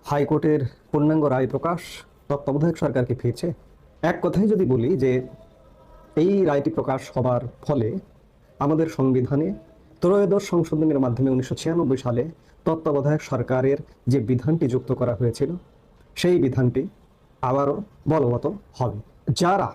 হাইকোর্টের পূর্ণাঙ্গ রায় প্রকাশ তত্ত্বাবধায়ক সরকারকে ফিরছে। এক কথায় যদি বলি যে এই রায়টি প্রকাশ হবার ফলে আমাদের সংবিধানে ত্রয়োদশ সংশোধনের মাধ্যমে 1996 সালে তত্ত্বাবধায়ক সরকারের যে বিধানটি যুক্ত করা হয়েছিল সেই বিধানটি আবারও বলবৎ হবে। যারা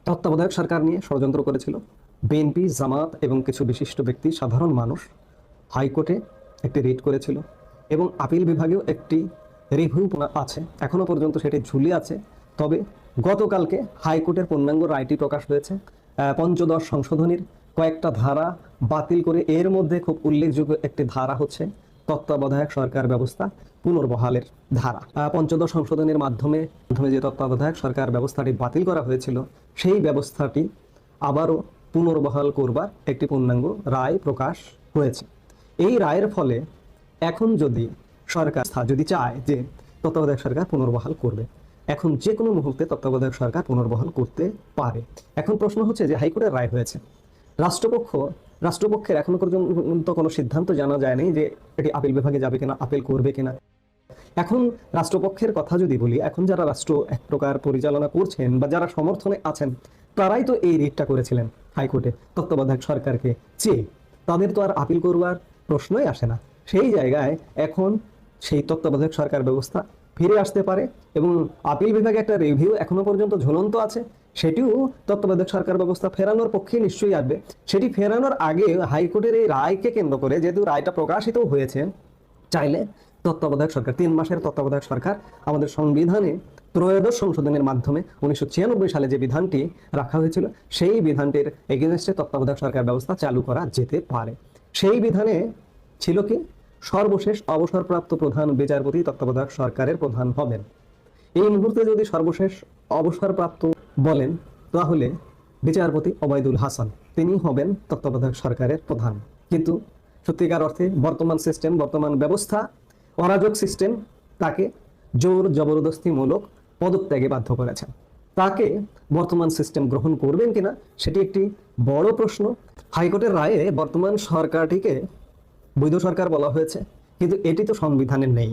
তত্ত্বাবধায়ক সরকার নিয়ে ষড়যন্ত্র করেছিল, বিএনপি, জামাত এবং কিছু বিশিষ্ট ব্যক্তি, সাধারণ মানুষ হাইকোর্টে একটি রিট করেছিল এবং আপিল বিভাগেও একটি রিভিউ আছে, এখনো পর্যন্ত সেটি ঝুলে আছে। তবে গতকালকে হাইকোর্টের পূর্ণাঙ্গ রায়টি প্রকাশ হয়েছে। পঞ্চদশ সংশোধনীর কয়েকটা ধারা বাতিল করে এর মধ্যে খুব উল্লেখযোগ্য একটি ধারা হচ্ছে তত্ত্বাবধায়ক সরকার ব্যবস্থা পুনর্বহালের ধারা। পঞ্চদশ সংশোধনীর মাধ্যমে যে তত্ত্বাবধায়ক সরকার ব্যবস্থাটি বাতিল করা হয়েছিল সেই ব্যবস্থাটি আবারও পুনর্বহাল করবার একটি পূর্ণাঙ্গ রায় প্রকাশ হয়েছে। এই রায়ের ফলে এখন যদি সরকার যদি চায় যে তত্ত্বাবধায়ক সরকার পুনর্বহাল করবে, এখন যে কোনো মুহূর্তে তত্ত্বাবধায়ক সরকার পুনর্বহাল করতে পারে। এখন প্রশ্ন হচ্ছে যে হাইকোর্টের রায় হয়েছে, রাষ্ট্রপক্ষের এখনো পর্যন্ত কোনো সিদ্ধান্ত জানা যায়নি যে এটি আপিল বিভাগে যাবে কিনা, আপিল করবে কিনা। এখন রাষ্ট্রপক্ষের কথা যদি বলি, এখন যারা রাষ্ট্র এক প্রকার পরিচালনা করছেন বা যারা সমর্থনে আছেন, তারাই তো এই রিটটা করেছিলেন হাইকোর্টে তত্ত্বাবধায়ক সরকারকে চেয়ে। তাদের তো আর আপিল করবার প্রশ্নই আসে না। সেই জায়গায় এখন সেই তত্ত্বাবধায়ক সরকার ব্যবস্থা ফিরে আসতে পারে এবং আপিল বিভাগে একটা রিভিউ এখনো পর্যন্ত ঝুলন্ত আছে, সেটিও তত্ত্বাবধায়ক সরকার ব্যবস্থা ফেরানোর পক্ষে নিশ্চয়ই আসবে। সেটি ফেরানোর আগে হাইকোর্টের এই রায়কে কেন্দ্র করে, যেহেতু রায়টা প্রকাশিত হয়েছে, চাইলে তত্ত্বাবধায়ক সরকার, 3 মাসের তত্ত্বাবধায়ক সরকার আমাদের সংবিধানে ত্রয়োদশ সংশোধনের মাধ্যমে 1996 সালে যে বিধানটি রাখা হয়েছিল সেই বিধানটির এগেনস্টে তত্ত্বাবধায়ক সরকার ব্যবস্থা চালু করা যেতে পারে। সেই বিধানে ছিল কি, সর্বশেষ অবসরপ্রাপ্ত প্রধান বিচারপতি তত্ত্বাবধায়ক সরকারের প্রধান হবেন। এই মুহূর্তে যদি সর্বশেষ অবসরপ্রাপ্ত বলেন, তাহলে বিচারপতি ওবায়দুল হাসান তিনি হবেন তত্ত্বাবধায়ক সরকারের প্রধান। কিন্তু সত্যিকার অর্থে বর্তমান সিস্টেম, বর্তমান ব্যবস্থা অরাজক সিস্টেম তাকে জোর জবরদস্তিমূলক পদত্যাগে বাধ্য করেছে। তাকে বর্তমান সিস্টেম গ্রহণ করবেন কিনা সেটি একটি বড় প্রশ্ন। হাইকোর্টের রায়ে বর্তমান সরকারটিকে বৈধ সরকার বলা হয়েছে, কিন্তু এটি তো সংবিধানে নেই।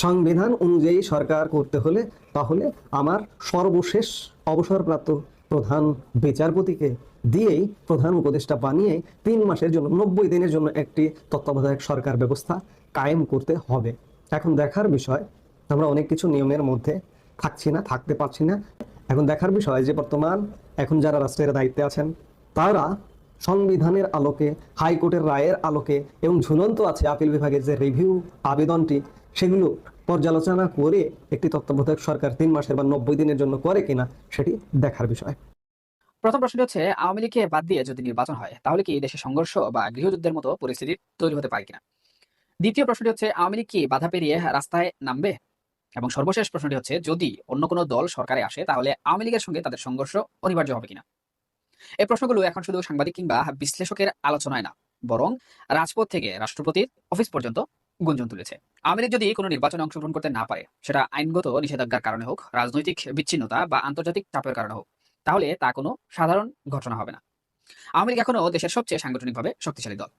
সংবিধান অনুযায়ী সরকার করতে হলে তাহলে আমার সর্বশেষ অবসরপ্রাপ্ত প্রধান বিচারপতিকে দিয়েই প্রধান উপদেষ্টা বানিয়ে 3 মাসের জন্য, 90 দিনের জন্য একটি তত্ত্বাবধায়ক সরকার ব্যবস্থা কায়েম করতে হবে। এখন দেখার বিষয়, আমরা অনেক কিছু নিয়মের মধ্যে থাকছি না, থাকতে পারছি না। এখন দেখার বিষয় যে বর্তমান এখন যারা রাষ্ট্রের দায়িত্বে আছেন, তারা সংবিধানের আলোকে, হাইকোর্টের রায়ের আলোকে এবং ঝুলন্ত আছে আপিল বিভাগের যে রিভিউ আবেদনটি, সেগুলো পর্যালোচনা করে একটি তত্ত্বাবধায়ক সরকার 3 মাসের বা 90 দিনের জন্য করে কিনা সেটি দেখার বিষয়। প্রথম প্রশ্নটি হচ্ছে, আওয়ামী লীগকে বাদ দিয়ে যদি নির্বাচন হয় তাহলে কি দেশে সংঘর্ষ বা গৃহযুদ্ধের মতো পরিস্থিতি তৈরি হতে পারে কিনা। দ্বিতীয় প্রশ্নটি হচ্ছে, আওয়ামী লীগ কি বাধা পেরিয়ে রাস্তায় নামবে। এবং সর্বশেষ প্রশ্নটি হচ্ছে, যদি অন্য কোনো দল সরকারে আসে তাহলে আওয়ামী লীগের সঙ্গে তাদের সংঘর্ষ অনিবার্য হবে কিনা। এই প্রশ্নগুলো এখন শুধু সাংবাদিক কিংবা বিশ্লেষকের আলোচনায় না, বরং রাজপথ থেকে রাষ্ট্রপতির অফিস পর্যন্ত গুঞ্জন তুলেছে। আওয়ামী লীগ যদি কোনো নির্বাচনে অংশগ্রহণ করতে না পারে, সেটা আইনগত নিষেধাজ্ঞার কারণে হোক, রাজনৈতিক বিচ্ছিন্নতা বা আন্তর্জাতিক চাপের কারণে হোক, তাহলে তা কোনো সাধারণ ঘটনা হবে না। আওয়ামী লীগ এখনো দেশের সবচেয়ে সাংগঠনিকভাবে শক্তিশালী দল।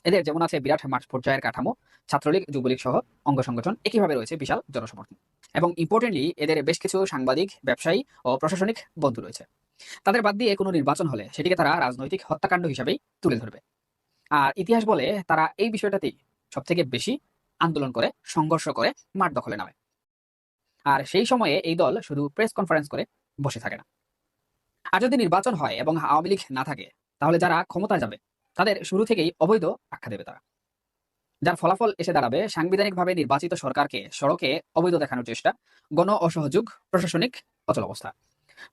এদের যেমন আছে বিরাট মাঠ পর্যায়ের কাঠামো, ছাত্রলীগ, যুবলীগ সহ অঙ্গ সংগঠন, একইভাবে রয়েছে বিশাল জনসমর্থন। এবং ইম্পর্টেন্টলি এদের বেশ কিছু সাংবাদিক, ব্যবসায়ী ও প্রশাসনিক বন্ধু রয়েছে। তাদের বাদ দিয়ে কোনো নির্বাচন হলে সেটিকে তারা রাজনৈতিক হত্যাকাণ্ড হিসাবেই তুলে ধরবে। আর ইতিহাস বলে তারা এই বিষয়টাতেই সব থেকে বেশি আন্দোলন করে, সংঘর্ষ করে, মাঠ দখলে নামে। আর সেই সময়ে এই দল শুধু প্রেস কনফারেন্স করে বসে থাকে না। আর যদি নির্বাচন হয় এবং আওয়ামী লীগ না থাকে, তাহলে যারা ক্ষমতায় যাবে তাদের শুরু থেকেই অবৈধ আখ্যা দেবে তারা। যার ফলাফল এসে দাঁড়াবে সাংবিধানিকভাবে নির্বাচিত সরকারকে সড়কে অবৈধ দেখানোর চেষ্টা, গণ অসহযোগ, প্রশাসনিক অচলাবস্থা।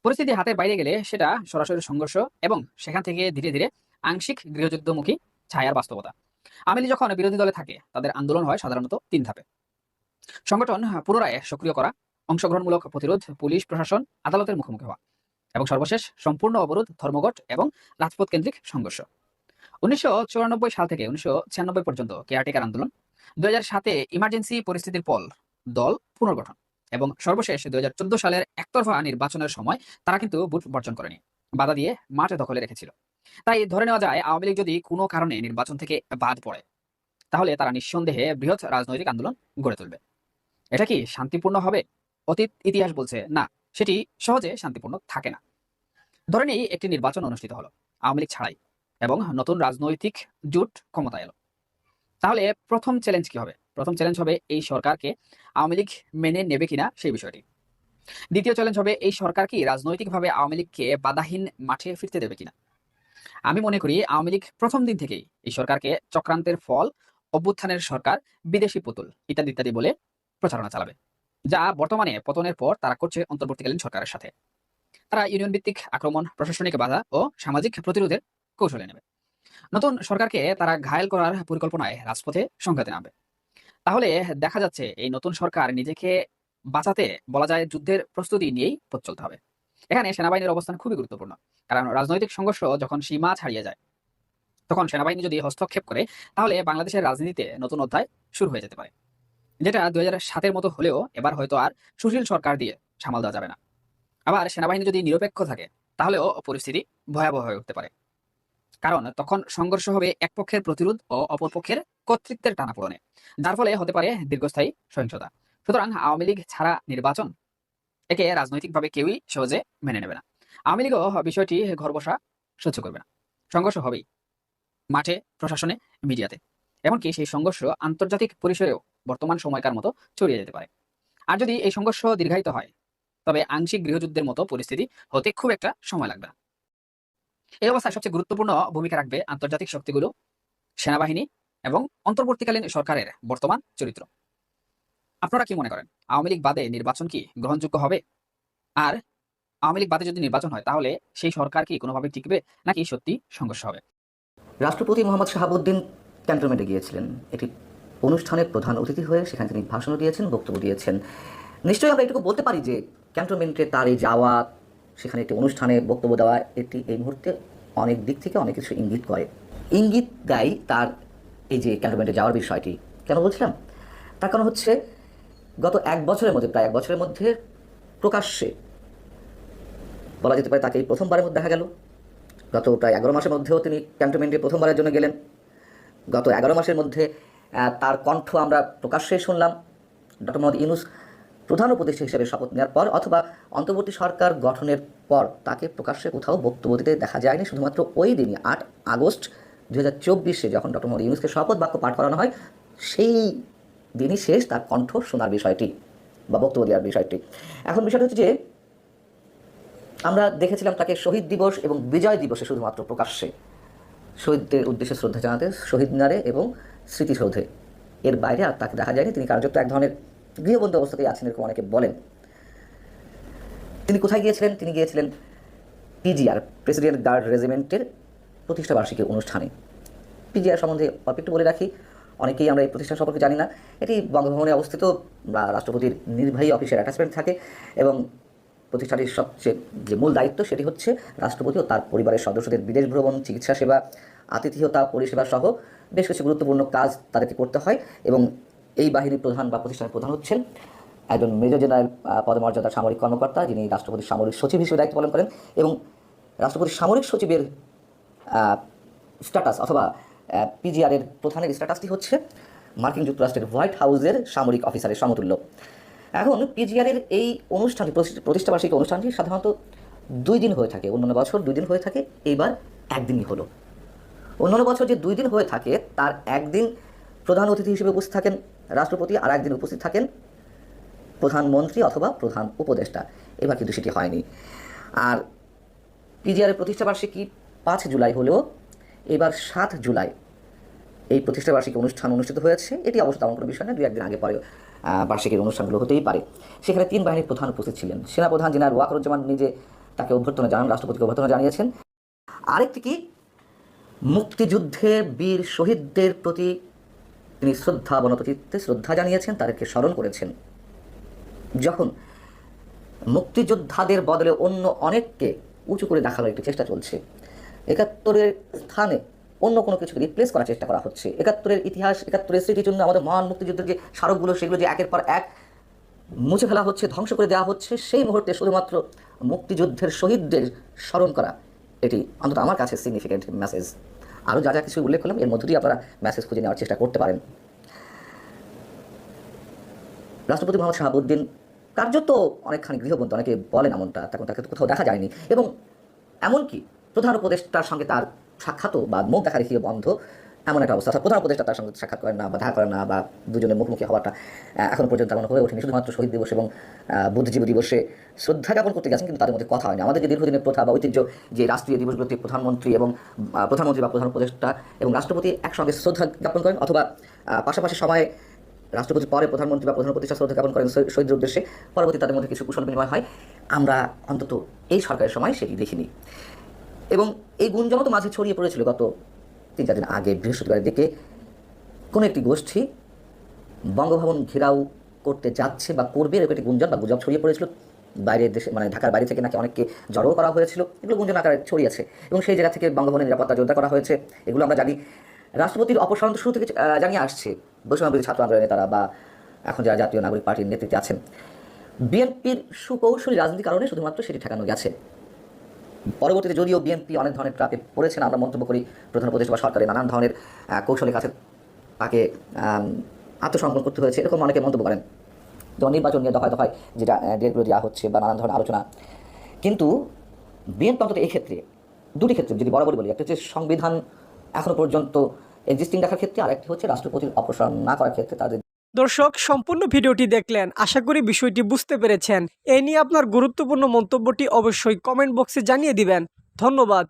পরিস্থিতি হাতের বাইরে গেলে সেটা সরাসরি সংঘর্ষ এবং সেখান থেকে ধীরে ধীরে আংশিক গৃহযুদ্ধমুখী ছায়ার বাস্তবতা। আওয়ামী লীগ যখন বিরোধী দলে থাকে, তাদের আন্দোলন হয় সাধারণত 3 ধাপে: সংগঠন পুনরায় সক্রিয় করা, অংশগ্রহণমূলক প্রতিরোধ, পুলিশ প্রশাসন আদালতের মুখোমুখি হওয়া, এবং সর্বশেষ সম্পূর্ণ অবরোধ, ধর্মঘট এবং রাজপথ কেন্দ্রিক সংঘর্ষ। 1994 সাল থেকে 1996 পর্যন্ত কেয়ারটেকার আন্দোলন, 2007-এ ইমার্জেন্সি পরিস্থিতির পর দল পুনর্গঠন, এবং সর্বশেষ 2014 সালের একতরফা নির্বাচনের সময় তারা কিন্তু ভোট বর্জন করেনি, বাধা দিয়ে মাঠ দখলে রেখেছিল। তাই ধরে নেওয়া যায়, আওয়ামী লীগ যদি কোনো কারণে নির্বাচন থেকে বাদ পড়ে, তাহলে তারা নিঃসন্দেহে বৃহৎ রাজনৈতিক আন্দোলন গড়ে তুলবে। এটা কি শান্তিপূর্ণ হবে? অতীত ইতিহাস বলছে না, সেটি সহজে শান্তিপূর্ণ থাকে না। ধরে নিই একটি নির্বাচন অনুষ্ঠিত হলো আওয়ামী লীগ ছাড়াই এবং নতুন রাজনৈতিক জোট ক্ষমতায় এলো। তাহলে প্রথম চ্যালেঞ্জ কি হবে? প্রথম চ্যালেঞ্জ হবে এই সরকারকে আওয়ামী লীগ মেনে নেবে কিনা সেই বিষয়টি। দ্বিতীয় চ্যালেঞ্জ হবে এই সরকার কি রাজনৈতিকভাবে আওয়ামী লীগকে বাধাহীন মাঠে ফিরতে দেবে কিনা। আমি মনে করি আওয়ামী লীগ প্রথম দিন থেকেই এই সরকারকে চক্রান্তের ফল, অভ্যুত্থানের সরকার, বিদেশি পুতুল ইত্যাদি ইত্যাদি বলে প্রচারণা চালাবে, যা বর্তমানে পতনের পর তারা করছে অন্তর্বর্তীকালীন সরকারের সাথে। তারা ইউনিয়ন ভিত্তিক আক্রমণ, প্রশাসনিক বাধা ও সামাজিক প্রতিরোধের কৌশলে নেবে। নতুন সরকারকে তারা ঘায়েল করার পরিকল্পনায় রাজপথে সংঘাতে নামবে। তাহলে দেখা যাচ্ছে এই নতুন সরকার নিজেকে বাঁচাতে বলা যায় যুদ্ধের প্রস্তুতি নিয়েই পথ চলতে হবে। এখানে সেনাবাহিনীর অবস্থান খুবই গুরুত্বপূর্ণ, কারণ রাজনৈতিক সংঘর্ষ যখন সীমা ছাড়িয়ে যায় তখন সেনাবাহিনী যদি হস্তক্ষেপ করে তাহলে বাংলাদেশের রাজনীতিতে নতুন অধ্যায় শুরু হয়ে যেতে পারে, যেটা 2007-এর মতো হলেও এবার হয়তো আর সুশীল সরকার দিয়ে সামাল দেওয়া যাবে না। আবার সেনাবাহিনী যদি নিরপেক্ষ থাকে তাহলেও পরিস্থিতি ভয়াবহ হয়ে উঠতে পারে, কারণ তখন সংঘর্ষ হবে এক পক্ষের প্রতিরোধ ও অপর পক্ষের কর্তৃত্বের টানাপোড়েনে, যার ফলে হতে পারে দীর্ঘস্থায়ী সহিংসতা। সুতরাং আওয়ামী লীগ ছাড়া নির্বাচন, একে রাজনৈতিকভাবে কেউই সহজে মেনে নেবে না। আওয়ামী লীগও বিষয়টি ঘর বসা সহ্য করবে না। সংঘর্ষ হবেই, মাঠে, প্রশাসনে, মিডিয়াতে। এমনকি সেই সংঘর্ষ আন্তর্জাতিক পরিসরেও বর্তমান সময়কার মতো ছড়িয়ে যেতে পারে। আর যদি এই সংঘর্ষ দীর্ঘায়িত হয় তবে আংশিক গৃহযুদ্ধের মতো পরিস্থিতি হতে খুব একটা সময় লাগবে না। এই অবস্থায় সবচেয়ে গুরুত্বপূর্ণ ভূমিকা রাখবে আন্তর্জাতিক শক্তিগুলো, সেনাবাহিনী এবং অন্তর্বর্তীকালীন সরকারের বর্তমান চরিত্র। আপনারা কি মনে করেন আওয়ামী লীগ বাদে নির্বাচন কি গ্রহণযোগ্য হবে? আর আওয়ামী লীগ বাদে যদি নির্বাচন হয় তাহলে সেই সরকার কি কোনোভাবে টিকবে নাকি সত্যি সংঘর্ষ হবে? রাষ্ট্রপতি মোহাম্মদ শাহাবুদ্দিন ক্যান্টনমেন্টে গিয়েছিলেন এটি অনুষ্ঠানের প্রধান অতিথি হয়ে। সেখানে তিনি ভাষণও দিয়েছেন, বক্তব্য দিয়েছেন। নিশ্চয়ই আমরা এটুকু বলতে পারি যে ক্যান্টনমেন্টে তার এই যাওয়া, সেখানে একটি অনুষ্ঠানে বক্তব্য দেওয়া, এটি এই মুহূর্তে অনেক দিক থেকে অনেক কিছু ইঙ্গিত করে। ইঙ্গিত দেয় তার এই যে ক্যান্টনমেন্টে যাওয়ার বিষয়টি। কেন বলছিলাম? তার কারণ হচ্ছে গত এক বছরের মধ্যে, প্রায় এক বছরের মধ্যে প্রকাশ্যে বলা যেতে পারে তাকে এই প্রথমবারের মধ্যে দেখা গেল। গত প্রায় 11 মাসের মধ্যেও তিনি ক্যান্টনমেন্টে প্রথমবারের জন্য গেলেন। গত 11 মাসের মধ্যে তার কণ্ঠ আমরা প্রকাশ্যে শুনলাম। ডক্টর মোহাম্মদ ইউনূস প্রধান উপদেষ্টা হিসেবে শপথ নেওয়ার পর অথবা অন্তর্বর্তী সরকার গঠনের পর তাকে প্রকাশ্যে কোথাও বক্তব্য দিতে দেখা যায়নি। শুধুমাত্র ওই দিনই 8 আগস্ট 2024-এ যখন ডক্টর মোহাম্মদ ইউনূসকে শপথ বাক্য পাঠ করানো হয়, সেই দিনই শেষ তার কণ্ঠ শোনার বিষয়টি বা বক্তব্য দেওয়ার বিষয়টি। এখন বিষয়টা হচ্ছে যে আমরা দেখেছিলাম তাকে শহীদ দিবস এবং বিজয় দিবসে শুধুমাত্র প্রকাশ্যে শহীদদের উদ্দেশ্যে শ্রদ্ধা জানাতে শহীদ মিনারে এবং স্মৃতিসৌধে, এর বাইরে আর তাকে দেখা যায়নি। তিনি কার্যত এক ধরনের গৃহবন্দী অবস্থাতেই আছেন এরকম অনেকে বলেন। তিনি কোথায় গিয়েছিলেন? তিনি গিয়েছিলেন পিজিআর, প্রেসিডেন্ট গার্ড রেজিমেন্টের প্রতিষ্ঠাবার্ষিকী অনুষ্ঠানে। পিজিআর সম্বন্ধে অল্প একটু বলে রাখি, অনেকেই আমরা এই প্রতিষ্ঠান সম্পর্কে জানি না। এটি বঙ্গভবনে অবস্থিত, রাষ্ট্রপতির নির্বাহী অফিসের অ্যাটাচমেন্ট থাকে এবং প্রতিষ্ঠানটির সবচেয়ে যে মূল দায়িত্ব সেটি হচ্ছে রাষ্ট্রপতি ও তার পরিবারের সদস্যদের বিদেশ ভ্রমণ, চিকিৎসা সেবা, আতিথেয়তা পরিষেবা সহ বেশ কিছু গুরুত্বপূর্ণ কাজ তাদেরকে করতে হয়। এবং এই বাহিনীর প্রধান বা প্রতিষ্ঠানের প্রধান হচ্ছেন একজন মেজর জেনারেল পদমর্যাদার সামরিক কর্মকর্তা, যিনি রাষ্ট্রপতির সামরিক সচিব হিসেবে দায়িত্ব পালন করেন। এবং রাষ্ট্রপতির সামরিক সচিবের স্ট্যাটাস অথবা পিজিআরের প্রধানের স্ট্যাটাসটি হচ্ছে মার্কিন যুক্তরাষ্ট্রের হোয়াইট হাউসের সামরিক অফিসারের সমতুল্য। এখন পিজিআরের এই অনুষ্ঠানটি, প্রতিষ্ঠাবার্ষিকী অনুষ্ঠানটি সাধারণত 2 দিন হয়ে থাকে। অন্যান্য বছর 2 দিন হয়ে থাকে, এইবার একদিনই হলো। অন্যান্য বছর যে 2 দিন হয়ে থাকে তার একদিন প্রধান অতিথি হিসেবে উপস্থিত থাকেন রাষ্ট্রপতি, আর একদিন উপস্থিত থাকেন প্রধানমন্ত্রী অথবা প্রধান উপদেষ্টা। এবার কিন্তু সেটি হয়নি। আর পিজিআরের প্রতিষ্ঠাবার্ষিকী 5 জুলাই হলেও এবার 7 জুলাই এই প্রতিষ্ঠাবার্ষিকী অনুষ্ঠান অনুষ্ঠিত হয়েছে। এটি অবশ্য তেমন কোনো বিষয় না, 2-1 দিন আগে পরে বার্ষিকীর অনুষ্ঠানগুলো হতেই পারে। সেখানে 3 বাহিনীর প্রধান উপস্থিত ছিলেন। সেনাপ্রধান জেনারেল ওয়াকারুজ্জামান নিজে তাকে অভ্যর্থনা জানান, রাষ্ট্রপতিকে অভ্যর্থনা জানিয়েছেন। আরেকটি কি, মুক্তিযুদ্ধের বীর শহীদদের প্রতি তিনি শ্রদ্ধা, বনতচিত্তে শ্রদ্ধা জানিয়েছেন, তাদেরকে স্মরণ করেছেন। যখন মুক্তিযোদ্ধাদের বদলে অন্য অনেককে উঁচু করে দেখানোর একটি চেষ্টা চলছে, 71-এর স্থানে অন্য কোনো কিছুকে রিপ্লেস করার চেষ্টা করা হচ্ছে, 71-এর ইতিহাস, 71-এর স্মৃতির জন্য আমাদের মহান মুক্তিযুদ্ধের যে স্মারকগুলো সেগুলো যে একের পর এক মুছে ফেলা হচ্ছে, ধ্বংস করে দেওয়া হচ্ছে, সেই মুহূর্তে শুধুমাত্র মুক্তিযুদ্ধের শহীদদের স্মরণ করা, এটি অন্তত আমার কাছে সিগনিফিক্যান্ট মেসেজ। আরও যা যা কিছু উল্লেখ করলাম এর মধ্য দিয়ে আপনারা মেসেজ খুঁজে নেওয়ার চেষ্টা করতে পারেন। রাষ্ট্রপতি মোহাম্মদ শাহাবুদ্দিন কার্যত অনেকখানি গৃহবন্দী, অনেকে বলেন এমনটা, তখন তাকে কোথাও দেখা যায়নি, এবং এমনকি প্রধান উপদেষ্টার সঙ্গে তার সাক্ষাৎও বা মুখ দেখা দেখিয়ে বন্ধ, এমন একটা অবস্থা। অর্থাৎ প্রধান উপদেষ্টা তার সঙ্গে সাক্ষাৎ করেন না বা দেখা করেন না, বা দুজনের মুখোমুখি হওয়াটা এখনো পর্যন্ত এমন হয়ে ওঠেনি। শুধুমাত্র শহীদ দিবস এবং বুদ্ধিজীবী দিবসে শ্রদ্ধা জ্ঞাপন করতে গেছেন, কিন্তু তাদের মধ্যে কথা হয়নি। আমাদের যে দীর্ঘদিনের প্রথা বা ঐতিহ্য, যে রাষ্ট্রীয় দিবসগুলোতে প্রধানমন্ত্রী বা প্রধান উপদেষ্টা এবং রাষ্ট্রপতি একসঙ্গে শ্রদ্ধা জ্ঞাপন করেন, অথবা পাশাপাশি সময়ে রাষ্ট্রপতির পরে প্রধানমন্ত্রী বা প্রধান উপদেষ্টা শ্রদ্ধা জ্ঞাপন করেন শহীদদের উদ্দেশ্যে, পরবর্তী তাদের মধ্যে কিছু কুশল বিনিময় হয়। আমরা অন্তত এই সরকারের সময় সেটি দেখিনি। এবং এই গুঞ্জনও তো মাঝে ছড়িয়ে পড়েছিল গত 3-4 দিন আগে, বৃহস্পতিবারের দিকে কোনো একটি গোষ্ঠী বঙ্গভবন ঘেরাও করতে যাচ্ছে বা করবে, এরকম একটি গুঞ্জন বা গুজব ছড়িয়ে পড়েছিল। বাইরের দেশে, মানে ঢাকার বাইরে থেকে নাকি অনেককে জড়ো করা হয়েছিল, এগুলো গুঞ্জন আকারে ছড়িয়েছে, এবং সেই জায়গা থেকে বঙ্গভবনের নিরাপত্তা জোরদার করা হয়েছে। এগুলো আমরা জানি। রাষ্ট্রপতির অপসারণ তো শুরু থেকে জানিয়ে আসছে বৈষম্যবিরোধী ছাত্র আন্দোলনে তারা, বা এখন যারা জাতীয় নাগরিক পার্টির নেতৃত্বে আছেন। বিএনপির সুকৌশলী রাজনীতির কারণে শুধুমাত্র সেটি ঠেকানো গেছে। পরবর্তীতে যদিও বিএনপি অনেক ধরনের ট্রাপে পড়েছেন, আমরা মন্তব্য করি, প্রধান উপদেষ্টা বা সরকারের নানান ধরনের কৌশলের কাছে তাকে আত্মসমর্পণ করতে হয়েছে, এরকম অনেকে মন্তব্য করেন। যেমন নির্বাচন নিয়ে দফায় দফায় যেটা ডেটগুলো দেওয়া হচ্ছে বা নানান ধরনের আলোচনা। কিন্তু বিএনপি অন্তত এই ক্ষেত্রে, দুটি ক্ষেত্রে যদি বরাবরই বলি, একটা হচ্ছে সংবিধান এখনো পর্যন্ত এক্সিস্টিং রাখার ক্ষেত্রে, আর একটি হচ্ছে রাষ্ট্রপতির অপসারণ না করার ক্ষেত্রে তাদের। দর্শক, সম্পূর্ণ ভিডিওটি দেখলেন, আশা করি বিষয়টি বুঝতে পেরেছেন। এ নিয়ে আপনার গুরুত্বপূর্ণ মন্তব্যটি অবশ্যই কমেন্ট বক্সে জানিয়ে দিবেন। ধন্যবাদ।